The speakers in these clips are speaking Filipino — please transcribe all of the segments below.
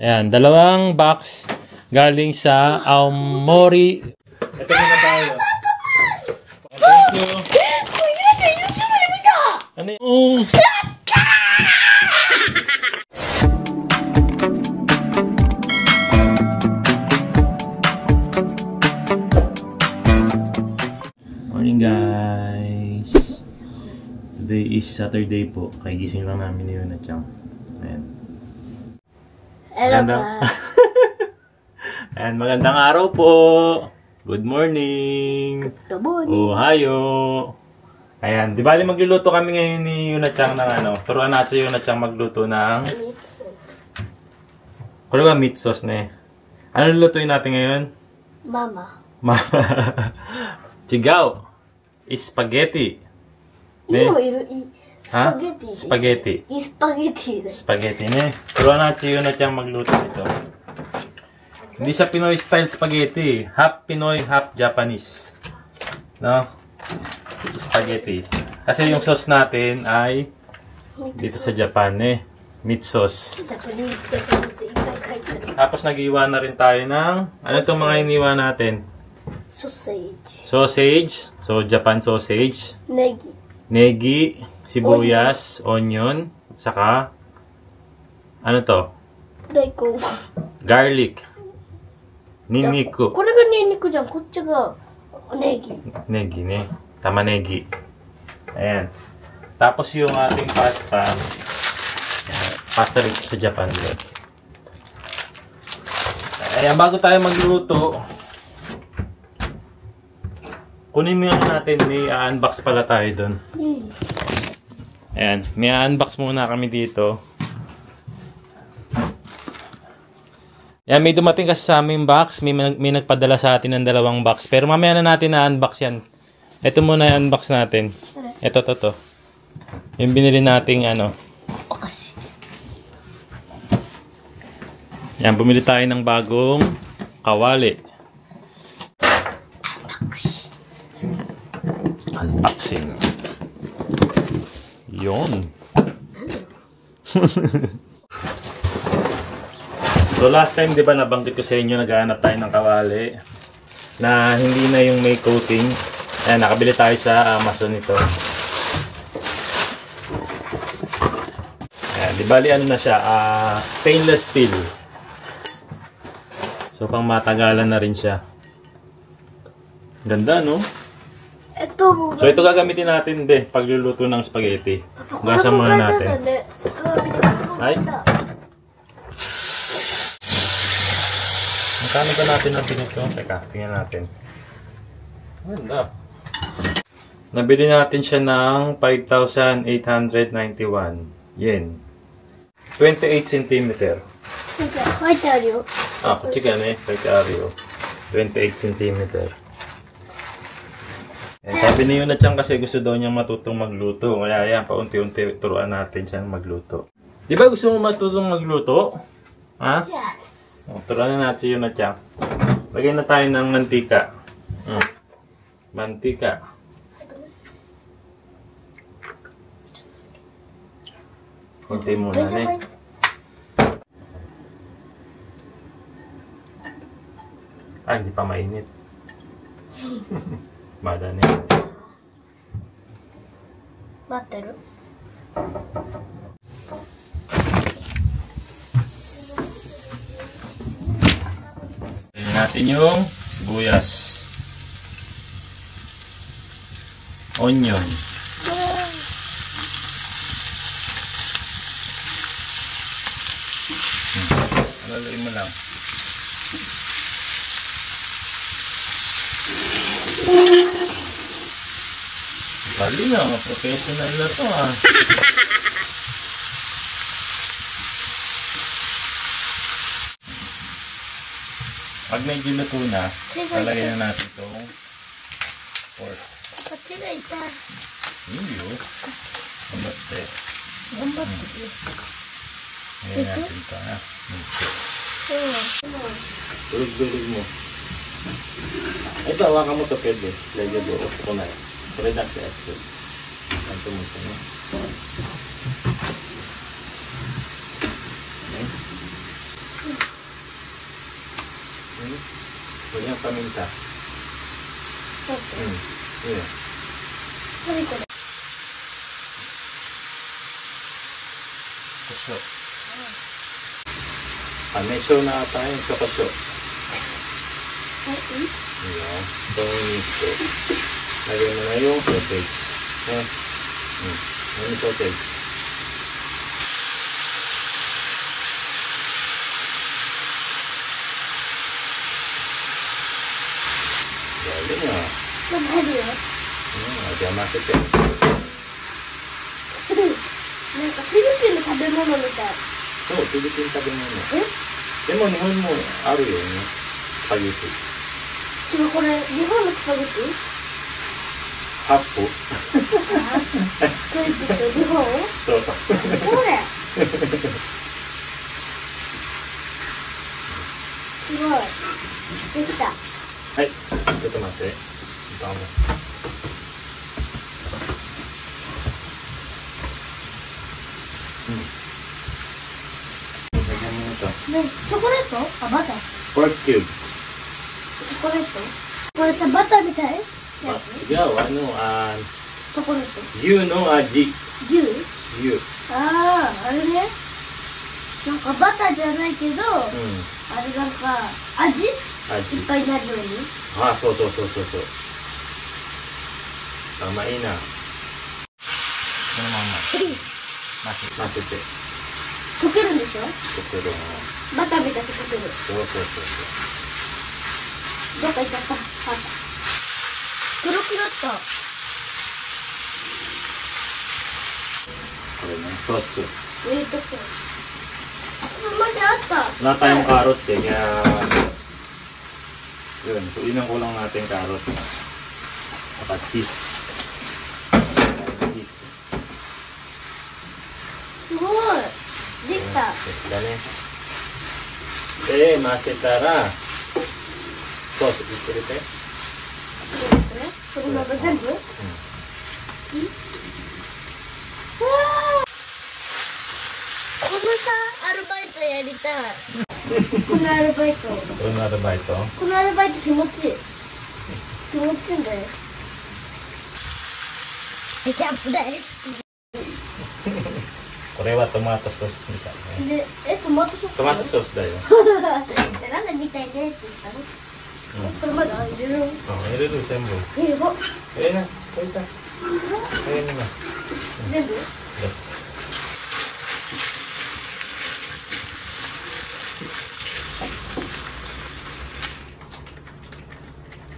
Ayan, dalawang box galing sa Aomori. Ito muna tayo. Thank you. Ano yung... Morning guys. Today is Saturday po. Kagising lang namin ni Yuna Chang. Ayan. Hello. Ayan, magandang araw po. Good morning. Good morning. Ohayo. Ayan, di bali magluluto kami ngayon ni Yuna Chang ng ano. Turuan natin si Yuna Chang magluto ng... Kung nga meat sauce na eh. Ano lulutuin natin ngayon? Mama. Chigaw. Spaghetti. Spaghetti. Spaghetti. Spaghetti. Spaghetti ne. Turuan natin si Yuna Chang magluto ito. Hindi siya Pinoy style spaghetti. Half Pinoy, half Japanese. No? Spaghetti. Kasi yung sauce natin ay dito sa Japan eh. Meat sauce. Tapos nag-iwan na rin tayo ng ano itong mga iniwan natin? Sausage. Sausage. So, Japan sausage. Negi. Negi. Sibuyas. Onion. Saka ano to? Daikon. Garlic. Niniku. これがニンニクじゃん。こっちがネギ。 Negi ne. Tamanegi. Ayan. Tapos yung ating pasta. Pasta rin sa Japan. Ayan, bago tayo magluto, kunin mo yung natin. May unbox pala tayo doon. Ayan. May unbox muna kami dito. Yan, may dumating kasi sa aming box. May nagpadala sa atin ng dalawang box. Pero mamaya na natin na-unbox yan. Ito muna yung unbox natin. Ito. Yung binili nating ano. Yan, bumili tayo ng bagong kawali. Unboxing. Yun. So last time, di ba, nabanggit ko sa inyo, naghahanap tayo ng kawali na hindi na yung may coating. Ayan, nakabili tayo sa Amazon ito. Ayan, di bali ano na siya, stainless steel. So pang matagalan na rin siya. Ganda, no? So ito gagamitin natin, pagluluto ng spaghetti. Gasan muna natin. Ay? Magkano ba natin ang pinito? Teka, tingnan natin. Ganda. Nabili natin siya ng 5,891 yen. 28 cm. 書いてあるよ。 Ah, chika ne. Pagkario. 28 cm. Sabi ni Yuna Chang kasi gusto daw niyang matutong magluto. Kaya yan, paunti-unti turuan natin siyang magluto. Di ba gusto mo matutong magluto? Ha? Yes. Turuan na natin si Yuna Chang. Lagyan na tayo ng mantika. Mantika. Kunti muna na eh. Ah, hindi pa mainit. Bada na yun. 待ってる。 Tingnan natin yung sibuyas. Onion. Lalain mo lang. Bali na, professional na to ah. Pag medyo luto na, lalagyan na natin itong pork. こっちが痛い。 Iyo. Gambatte. 頑張ってる。 Ayan natin ito ha. Durug-durug mo. Ito, hawakan mo ito pwede. Lagyan doon. Ito na. Product sa exit. Ganito mo ito. yung paminta. Yeah. 何これ。胡椒。may show na ata yung chokosyo. はい。いいよ。ドーンと。lagay mo na yung sausage. Yung sausage. Galing ah. なんか入るよ。じゃあ混ぜて。なんかフィリピンの食べ物みたい。そう、フィリピン食べ物。でも日本もあるよね。スパゲティ。違う、これ日本のスパゲティ？ハッポ。フィリピンと日本？そう。そうだよ。すごい。できた。はい、ちょっと待って。どうも。ね、チョコレート？あ、バター。ポークキューブ。チョコレート？これさ、バターみたい？違う、チチョコレート。牛の味。牛？牛。ああ、あれね。なんかバターじゃないけど、あれなんか味？いっぱいになるように。あ、そう。甘いな。このまま。混ぜて。溶けるんでしょ？溶ける。バターみたいに溶ける。そう。どっか行っちゃった。黒くなった。これね、ソース。まだあった。Wala tayong carrots eh, kaya yun, tuinan ko lang natin carrots. Saka cheese. すごい。できた。だね。で、混ぜたら、ソース入れて。このまま全部？このさ、アルバイトやりたい。このアルバイト。このアルバイト？このアルバイト気持ちいい。気持ちいいんだよ。ケチャップ大好き。これはトマトソースみたいね。トマトソース？トマトソースだよ。なんでみたいねって言ったの？これまだ入れる？入れる全部。やば。な、これだ。全部？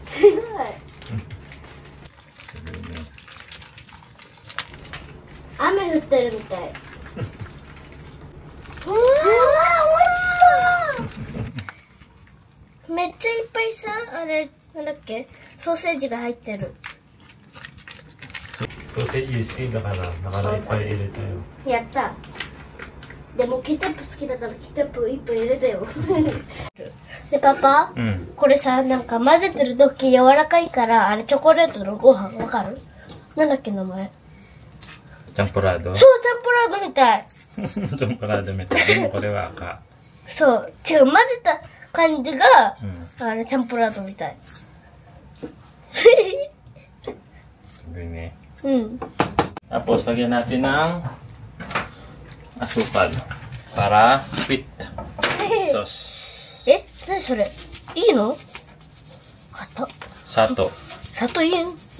すごい。雨降ってるみたい。うわー、美味しそう。めっちゃいっぱいさ、あれなんだっけ、ソーセージが入ってる。ソーセージ好きだからなかなかいっぱい入れたよ。やった。でもケチャップ好きだからケチャップいっぱい入れたよ。でパパ、これさ、なんか混ぜてる時柔らかいから、あれチョコレートのご飯わかる？なんだっけ名前？チャンポラード？そう、チャンポラードみたい。チャンポラードみたい。でもこれは赤。そう、違う、混ぜた感じが、あれチャンポラードみたい。すごいね。Tapos lagyan natin ng asukal para sweet sauce. 何それ？いいの？砂糖。砂糖い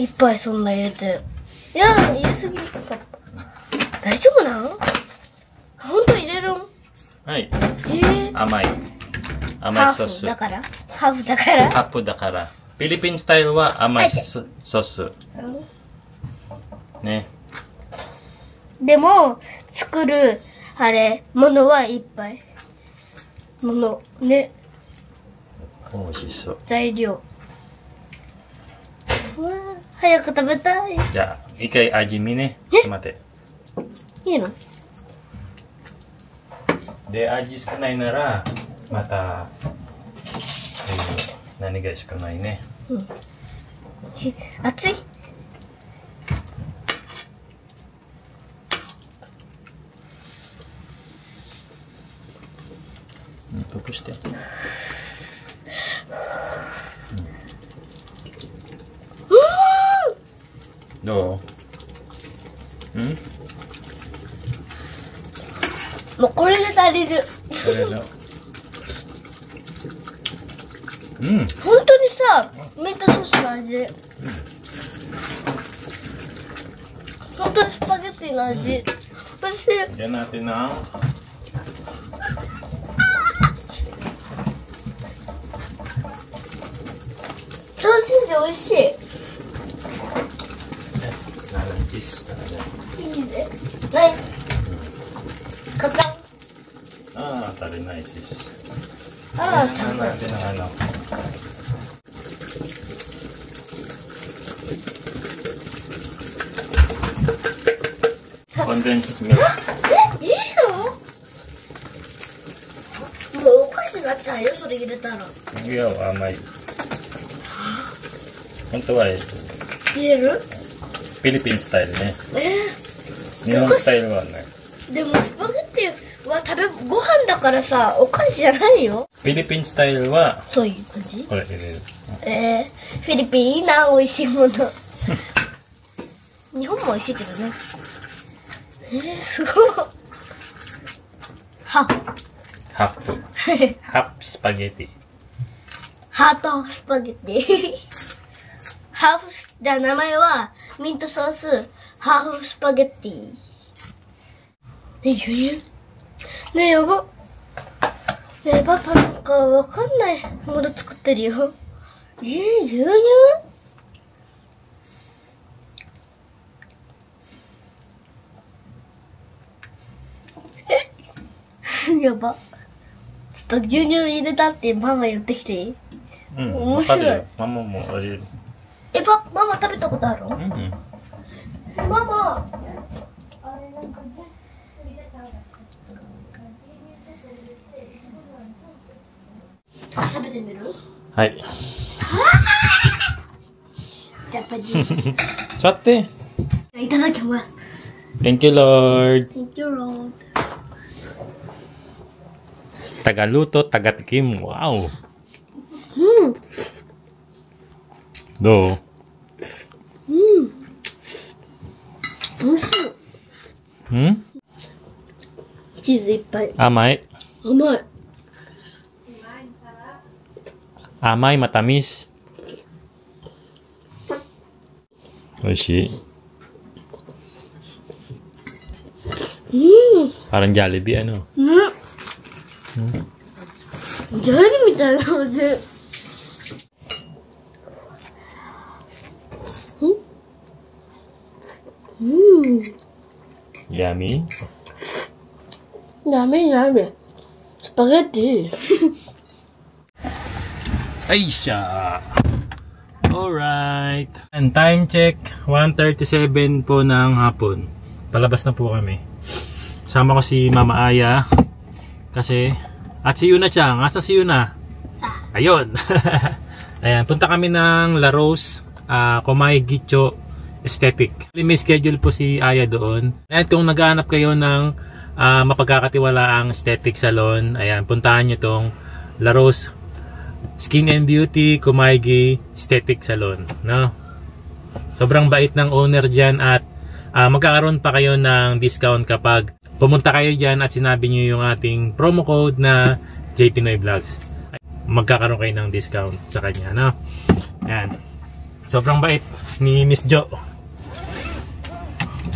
っぱいそんな入れて。いや、入れすぎ。大丈夫なん？本当入れるん？はい。甘いソース。ハーフだから。ハーフだから。フィリピンスタイルは甘いソース。ね。でも、作る、ものはいっぱい。ね。美味しそう。材料。うわー、早く食べたい。じゃあ、一回味見ね。待って。いいの？で、味少ないなら、また、何が少ないね。熱い？どうして？どう？ん？もうこれで足りる。うん。本当にさ、ミートソースの味。本当にスパゲッティの味。美味しい。Diyan natin na. ソーセージ美味しい。いいね。ない。カカン。Ah, tari na sis. Ah, Tingnan natin ang ano. Condensed milk. いいの？もうお菓子になっちゃうよ、それ入れたら。いや、甘い。本当は入れる？フィリピンスタイルね。日本スタイルはない。でもスパゲッティはご飯だからさ、お菓子じゃないよ。フィリピンスタイルはそういう感じ？これ入れる。フィリピンいいな、美味しいもの。日本も美味しいけどね。すごい。ハハーフスパゲティ。ハートスパゲティ。ハーフス、じゃあ名前はミントソースハーフスパゲティ。牛乳？ねえ、やば。ねえ、パパなんかわかんないもの作ってるよ。牛乳？やば。ちょっと牛乳入れたってママ言ってきていい？うん、面白い。ママもあれ。ママ食べたことある？うん。ママ。食べてみる？はい。ジャパニーズ。座って。いただきます。Thank you, Lord. Thank you, Lord. Tagaluto, tagatikim. Wow. うん。どう？美味しい。うん？チーズいっぱい。甘い。甘い。甘いmatamis. 美味しい。Parang Jollibee ano? ジャリみたいな味。Yummy? ダメスパゲッティ。Ay siya! Alright! And time check, 1:37 po ng hapon. Palabas na po kami. Sama ko si Mama Aya. Kasi, at si Yuna Chang. Asa si Yuna? Ayun! Ayan, punta kami ng La Rose, Komay Gicho Aesthetic. May schedule po si Aya doon. At kung naghahanap kayo ng mapagkakatiwalaang aesthetic salon, ayan, puntahan nyo tong La Rose Skin and Beauty Kumaigi Aesthetic Salon, no? Sobrang bait ng owner dyan at magkakaroon pa kayo ng discount kapag pumunta kayo dyan at sinabi nyo yung ating promo code na JPinoy Vlogs. Magkakaroon kayo ng discount sa kanya, no? Ayan. Sobrang bait ni Miss Jo.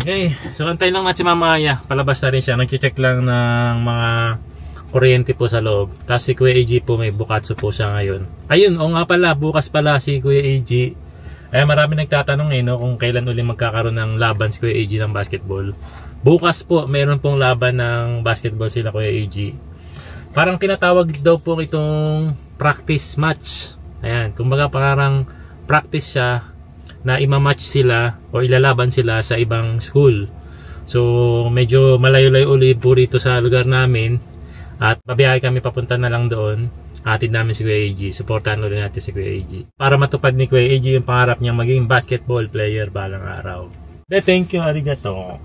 Okay, so antay lang natin si Mama Aya. Palabas na rin siya. Nag-check lang ng mga kuryente po sa loob. Tapos si Kuya AG po may bukatso po siya ngayon. Ayun, o nga pala, bukas pala si Kuya AG. Ay marami nagtatanong no, kung kailan uli magkakaroon ng laban si Kuya AG ng basketball. Bukas po, meron pong laban ng basketball sila Kuya AG. Parang tinatawag daw po itong practice match. Ayan, kumbaga parang practice siya na ima-match sila o ilalaban sila sa ibang school. So, medyo malayo-layo ulit po rito sa lugar namin. At babiyahe kami papunta na lang doon. Atid namin si Kuya AG. Supportahan ulit natin si Kuya AG. Para matupad ni Kuya AG yung pangarap niya maging basketball player balang araw. Thank you, arigato.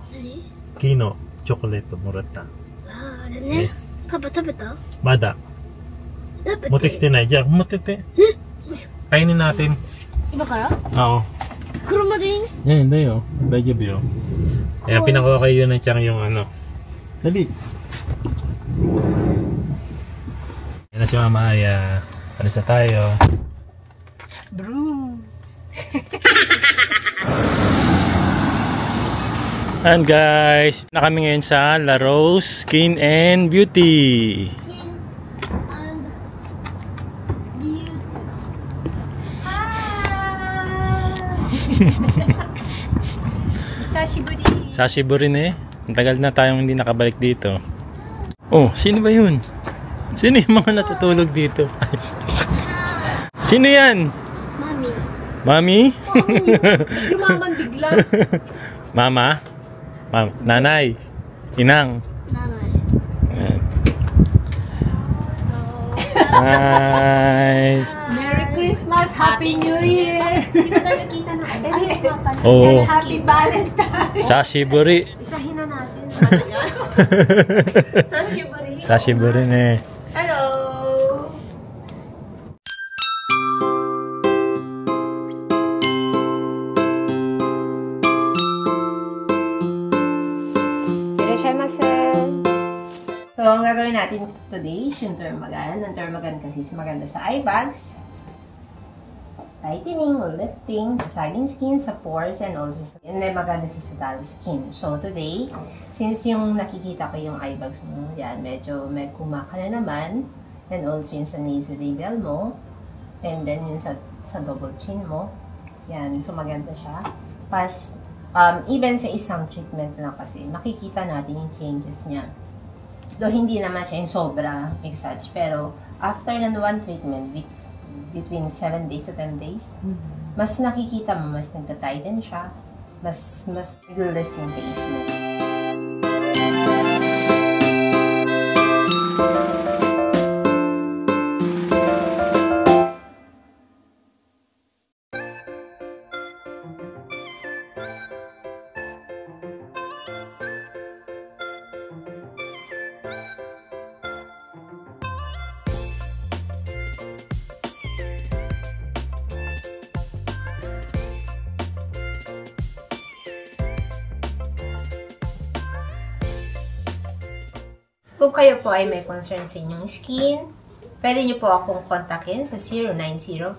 Kino, chocolate, murata. Ah, ano ne? Papa, 食べた? Mada. Mutikしてない. Diyan, mutite. Kainin natin. Iba kara? Oo. 車でいい? Yan, dayo. Daijoubu yo. Kaya pinakuha kayo na Chang yung ano. Dali. Yan na si Mama Aya. Alis na tayo. Broom. And guys, na kami ngayon sa La Rose Skin and Beauty. Sashiburi ne. Ang tagal na tayong hindi nakabalik dito. Oh, sino ba yun? Sino yung mga natutulog dito? Sino yan? Mami. Mami? Yumaman bigla. Mama? Nanay? Inang? Mama. Hi! Merry Christmas! Happy New Year! Di ba tayo nakita na? Oo. Happy Valentine! Sashiburi. Isahin na natin. Ano yan? Sashiburi. Sashiburi ne. Hello! So, ang gagawin natin today is yung Termagan. Ang Termagan kasi is maganda sa eye bags, tightening, lifting, sa sagging skin, sa pores, and also sa... And then, maganda siya sa dull skin. So, today, since yung nakikita ko yung eye bags mo, yan, medyo may kumaka na naman, and also yung sa nasolabial mo, and then yung sa double chin mo, yan, so maganda siya. Pas, even sa isang treatment lang kasi, makikita natin yung changes niya. Though hindi naman siya yung sobra massage, pero after ng one treatment, between 7 days to 10 days, mas nakikita mo, mas nagta-tighten siya, mas nag-lift yung face mo. Kung kayo po ay may concern sa inyong skin, pwede niyo po akong kontakin sa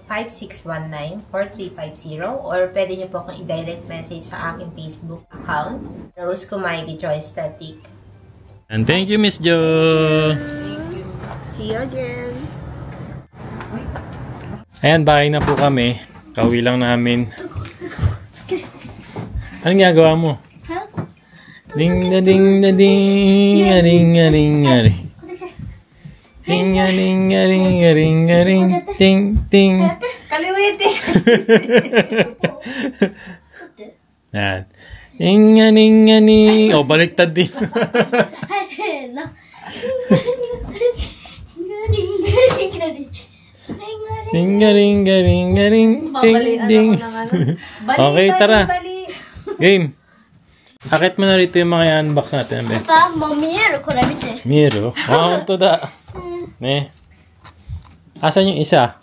090-5619-4350 or pwede niyo po akong i-direct message sa aking Facebook account, Rose Kumaigi Joy Aesthetic. And thank you, Miss Jo. See you again. Ayan, bahay na po kami. Kauwi lang namin. Anong ginagawa mo? Ding na ding na ding a ding a ding a ding. Ding a ding a ding a ding a ding ding ding. Kaliwiti! Yan. Ding a ding a ding. Oh, baliktad din. Ding a ding a ding a ding ding ding. Okay, tara. Game. Akit mo na rito yung mga unbox natin, be. Papa, mo mieru, kore mite. Mieru? Oh, ito da. Ne. Asan yung isa?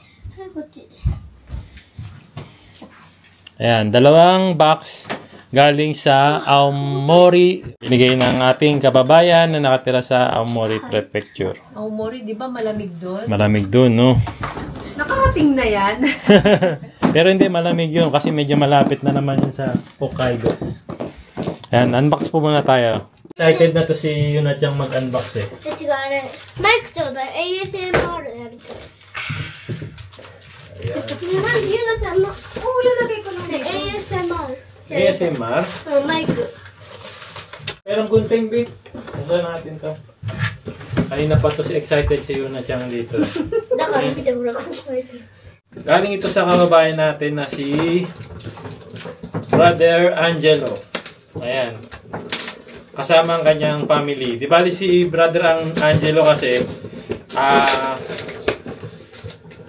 Ayan, dalawang box galing sa Aomori. Binigay ng ating kababayan na nakatira sa Aomori Prefecture. Aomori, di ba malamig doon? Malamig doon, no? Nakakating na yan. Pero hindi malamig yun kasi medyo malapit na naman yun sa Hokkaido. Ayan, unbox po muna tayo. Excited na to si Yuna-chan mag-unbox eh. Mike, chodai. ASMR やりたい。Yuna-chanの、lagay ko lang ASMR. ASMR? Mike. Merong gunting, babe. Usan natin to. Kanina pa to si excited si Yuna-chan dito. Galing ito sa kababayan natin na si Brother Angelo. Ayan. Kasama ang kanyang family. Di bali si Brother Angelo kasi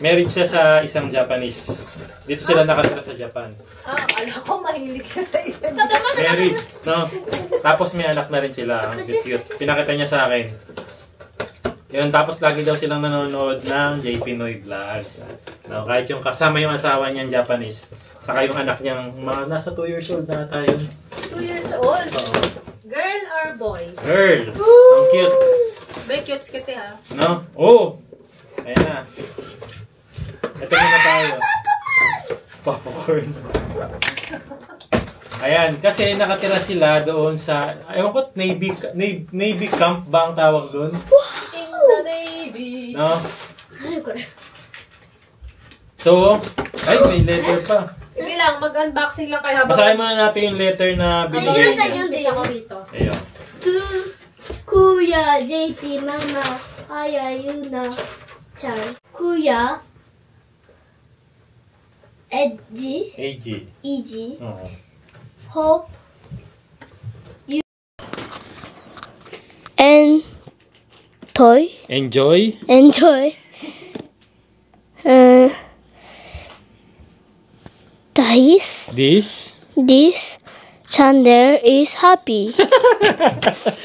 married siya sa isang Japanese. Dito sila nakatira sa Japan. Alam ko mahilig siya sa isang Married, no? Tapos may anak na rin sila. Ang cute. Pinakita niya sa akin. Yun, tapos lagi daw silang nanonood ng J. Pinoy Vlogs. No, kahit yung kasama yung asawa niyang Japanese. Saka yung anak niyang mga nasa 2 years old na tayo. 2 years old? Oo. Girl or boy? Girl! Ang cute. Bay, cute skete ha. No? Oh! Ayan na. Ito muna tayo. Popcorn. Ayan, kasi nakatira sila doon sa, ayaw ko, Navy camp ba ang tawag doon? In the Navy. No? Ano ko na? So, ay, may letter pa. Sige lang, mag-unboxing lang kayo. Basahin muna natin yung letter na binigay niya. Bisa ko dito. Ayun. To Kuya JP Mama Aya Yuna Chan Kuya Edgy AG. EG Oo. Hope you and toy Enjoy enjoy this Chandler is happy.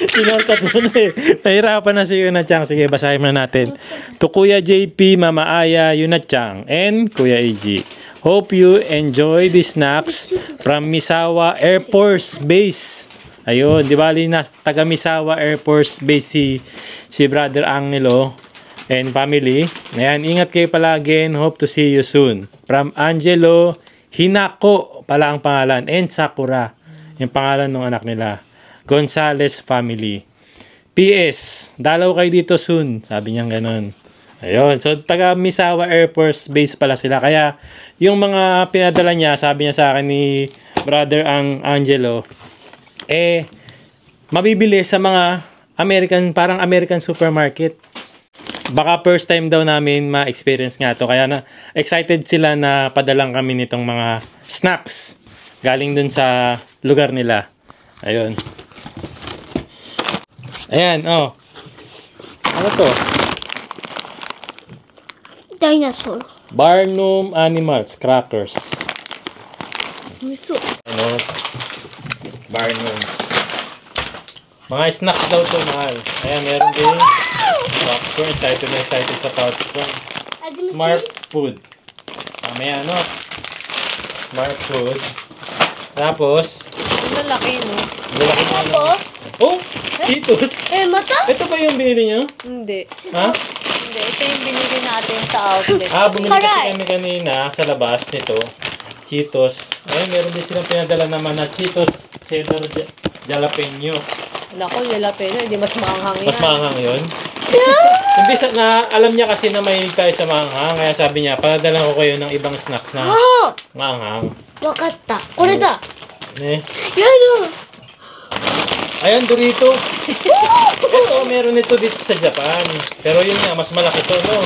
Pinontat mo na eh. Nahirapan na si Yuna-chan. Sige, basahin mo na natin. To Kuya JP, Mama Aya, Yuna-chan, and Kuya AG. Hope you enjoy the snacks from Misawa Air Force Base. Ayun, di bali na taga Misawa Air Force Base si Brother Angelo and family. Ayan, ingat kayo palagi and hope to see you soon. From Angelo Hinako pala ang pangalan and Sakura yung pangalan ng anak nila. Gonzales family. PS, dalaw kayo dito soon. Sabi niya ganun. Ayun. So, taga Misawa Air Force Base pala sila. Kaya, yung mga pinadala niya, sabi niya sa akin ni Brother Angelo, mabibili sa mga parang American supermarket. Baka first time daw namin ma-experience nga to. Kaya na excited sila na padalang kami nitong mga snacks galing dun sa lugar nila. Ayun. Ayan, oh. Ano to? Dinosaur. Barnum Animals Crackers. Miso. Ano? Barnums. Mga snacks daw to, mahal. Ayan, meron din popcorn. Excited na excited sa popcorn. Smart food. Mamaya, ano? Smart food. Tapos, Malaki, no? lalaki na ano. Tapos, Oh! Cheetos! mata? Ito ba yung binili nyo? Hindi. Ha? Hindi. Ito yung binili natin sa outlet. Bumili kasi Karay. kami kanina sa labas nito. Cheetos. Ayun, meron din silang pinadala naman na Cheetos cheddar jalapeno. Naku, jalapeno. Hindi mas maanghang yan. Mas maanghang yun. Hindi alam niya kasi na mahilig tayo sa maanghang. Kaya sabi niya, padala ko kayo ng ibang snacks na maanghang. Wakatta. Kore da. Yan. Ayan, Doritos. Ito, meron ito dito sa Japan. Pero yun nga, mas malaki to, no?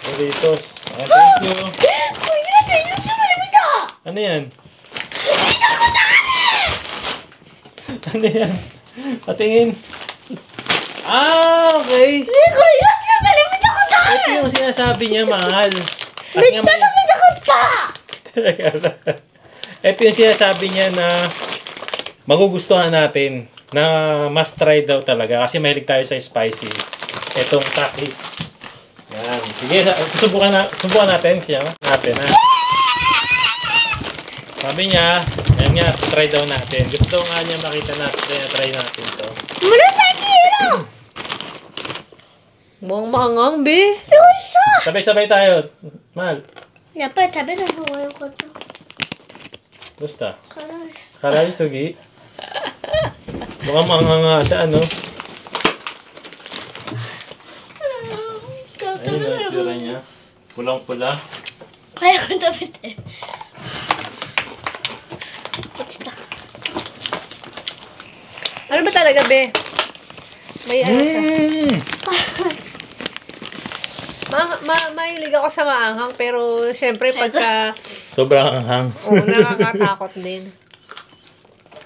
Doritos. Ayan, thank you. Ano yan? Ano yan? Patingin. Okay. Ito yung sinasabi niya, mahal. Ito yung sinasabi niya na magugustuhan natin. Na must try daw talaga. Kasi mahilig tayo sa spicy. Itong Takis. Yan. Sige, subukan natin siya. Natin, ha? Sabi niya, yan nga, try daw natin. Gusto nga niya makita natin, try natin to. Mukhang maanghang, be. Sabay-sabay tayo. Mal, やっぱり食べた方がよかった。 gusta? 辛い。 Karay, sugi. Mukhang manganga siya, ano? Ayun na, itsura niya. Pulang-pula. 早く食べて。落ちた。 Ano ba talaga, be? May ano siya. Mahilig ako sa maanghang, pero syempre pagka Sobrang anghang. nakakatakot din.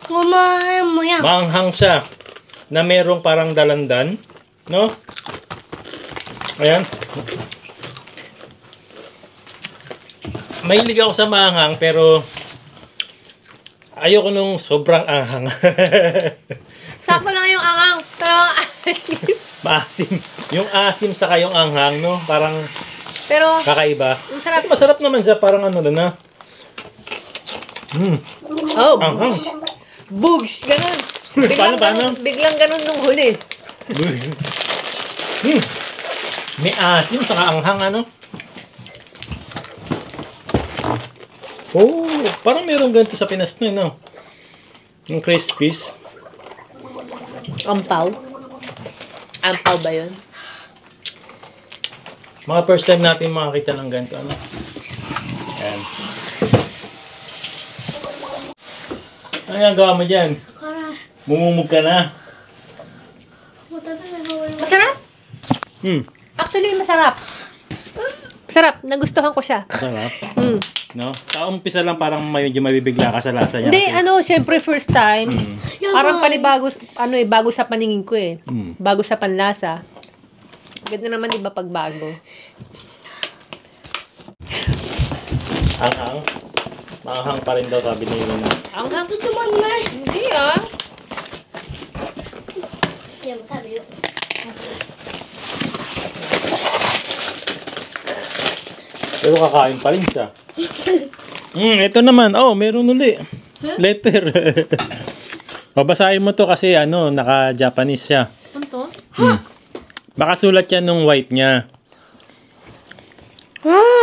Kumain mo yan. Maanghang siya. Na merong parang dalandan. No? Ayan. Mahilig ako sa maanghang, pero ayoko nung sobrang anghang. Sakto lang yung anghang, pero Maasim. Yung asim saka yung anghang, no? Parang Pero, kakaiba. masarap. Masarap naman siya. Parang ano lang na. Oh, Anghang. bugs, ganun. Paano? Biglang ganun nung huli. May asim saka anghang, ano? Oh, parang meron ganito sa Pinas na, no? Yung crispies. Ampaw? Ampaw ba yun? Mga first time natin makakita ng ganito, ano? Ayan. Ano yung gawa mo dyan? Kara. Mumumug ka na. Masarap? Actually, masarap. Masarap. Nagustuhan ko siya. Sarap. No? Sa umpisa lang parang medyo mabibigla ka sa lasa niya. Hindi, kasi syempre first time. Parang panibago, bago sa paningin ko eh. Bago sa panlasa. Ganda naman iba pag bago. Anghang. Maanghang pa rin daw sabi ni Luna. Anghang? Ito naman na. Hindi ah. Yan, tabi yun. Pero kakain pa rin siya. Ito naman. Oh, meron uli. Letter. Babasahin mo to kasi ano, naka-Japanese siya. Ano to? Baka sulat yan nung wife niya.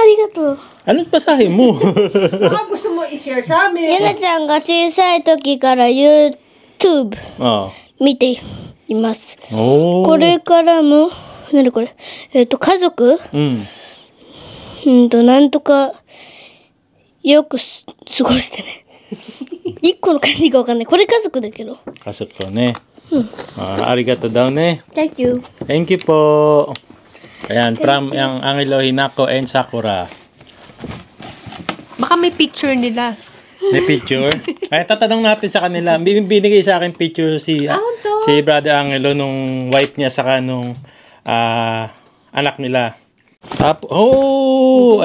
arigato. Anong basahin mo? Baka gusto mo i-share sa amin. ゆなちゃんが小さい時から YouTube あ見ています。あ。おー。これからも、なにこれ家族なんとか、よく過ごしてね。一個の漢字がわかんない。これ家族だけど。 Kasap ko, ne. Arigato daw, ne. Thank you. Thank you po. Ayan, from yung Angelo Hinako and Sakura. Baka may picture nila. May picture? Ay, tatanong natin sa kanila. Binigay sa akin picture si Brother Angelo nung wife niya saka nung anak nila.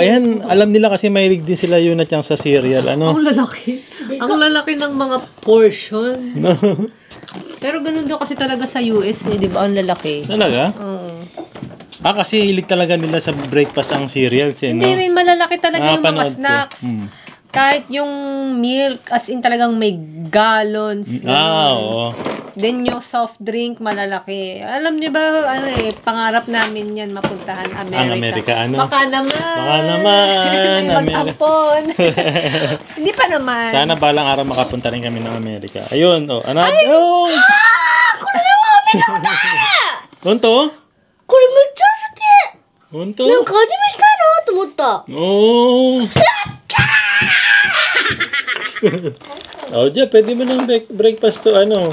Ayan, alam nila kasi mahilig din sila yun at yung sa cereal. Ano? Ang lalaki. Ang lalaki ng mga portion. Pero ganun daw kasi talaga sa US eh, di ba? Ang lalaki. Talaga? Oo. Kasi hilig talaga nila sa breakfast ang cereals eh, no? Hindi rin malalaki talaga yung mga Napanood ko. snacks. Kahit yung milk, as in talagang may gallons. Oo. Then yung soft drink, malalaki. Alam niyo ba, pangarap namin yan mapuntahan Amerika. Ang Amerika, ano? Baka naman. Baka naman. May mag-ampon. Hindi pa naman. Sana balang araw makapunta rin kami ng Amerika. Ayun, ano? Honto? これめっちゃ好き。Honto? なんか味見したいなと思った。 Diyan, pwede mo ng breakfast to, ano?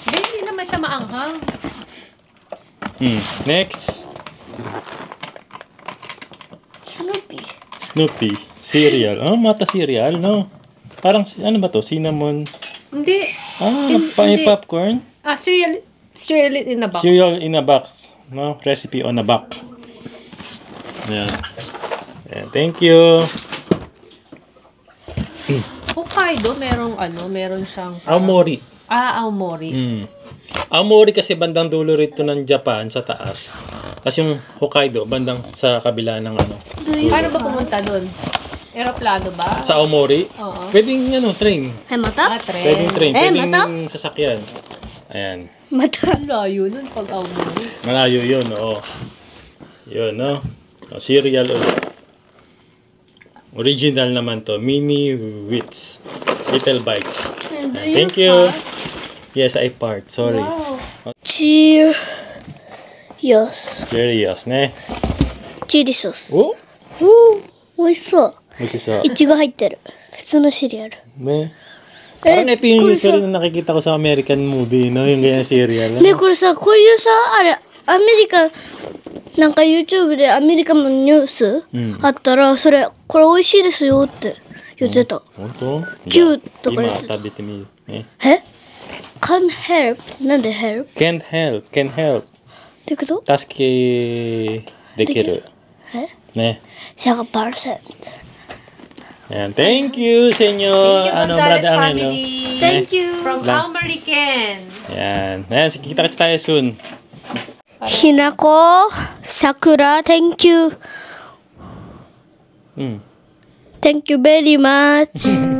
Hindi naman siya maanghang. Next. Snoopy. Snoopy. Cereal. Mata cereal, no? Parang, ano ba to? Cinnamon. Hindi. May popcorn? Cereal in a box. Cereal in a box. No? Recipe on a box. Ayan. Thank you. Hokkaido, meron siyang... Aomori. Aomori. Aomori kasi bandang dulo rito ng Japan sa taas. Tapos yung Hokkaido, bandang sa kabila ng ano. Paano ba pumunta doon? Aeroplano ba? Sa Aomori? Oo. Pwedeng train. Mata? Tren. Pwedeng train. Pwedeng mata? sasakyan. Ayan. Mata. Ang layo nun pag Aomori. Malayo yun, oo. Yun, no? Cereal ulit. Original naman to. Mini Wheats. Little Bites. Thank you. Yes, I part. Sorry. Wow. Cheerios. Curious, ne? チリソース。お美味しそう。美味しそう。いちご入ってる。普通のシリアル。 Ne? Parang ito yung usually na nakikita ko sa American movie, no? Yung ganyan cereal. ね、これさ、こういうさ、あれ、アメリカ、なんか YouTube でアメリカのニュースあったら、それ、これ美味しいですよって言ってた。本当？キューとか言ってた。今食べてみるね。え ?can't help? なんで help? Can't help. Can't help. ってこと助けできる。ね。 100%. Ayan. Thank you sa inyo. Thank you, Ano, Gonzales Brother Angelo. family. Thank you. From Almarican. Ayan. Ayan, sige, kita-kits tayo soon. Hinako, Sakura, thank you. Thank you very much.